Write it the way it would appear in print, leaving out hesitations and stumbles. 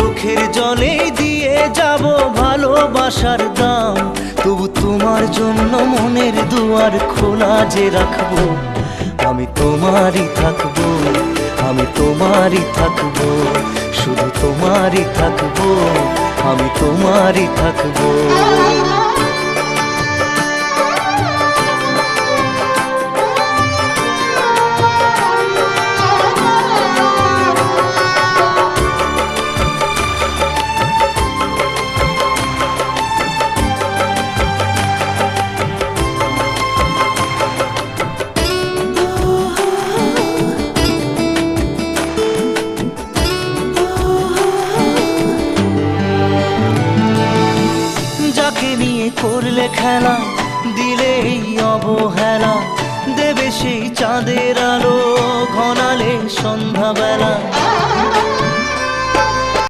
চোখের জলে দিয়ে যাব ভালোবাসার দাম, তবু তোমার জন্য মনের দুয়ার খোলা যে রাখবো। আমি তোমারই থাকবো, আমি তোমারই থাকবো, শুধু তোমারই থাকবো, আমি তোমারই থাকবো। যাকে নিয়ে করলে খেলা, দিলে এই অবহেলা, দেবে সেই চাঁদের আলো ঘনালে সন্ধ্যাবেলা।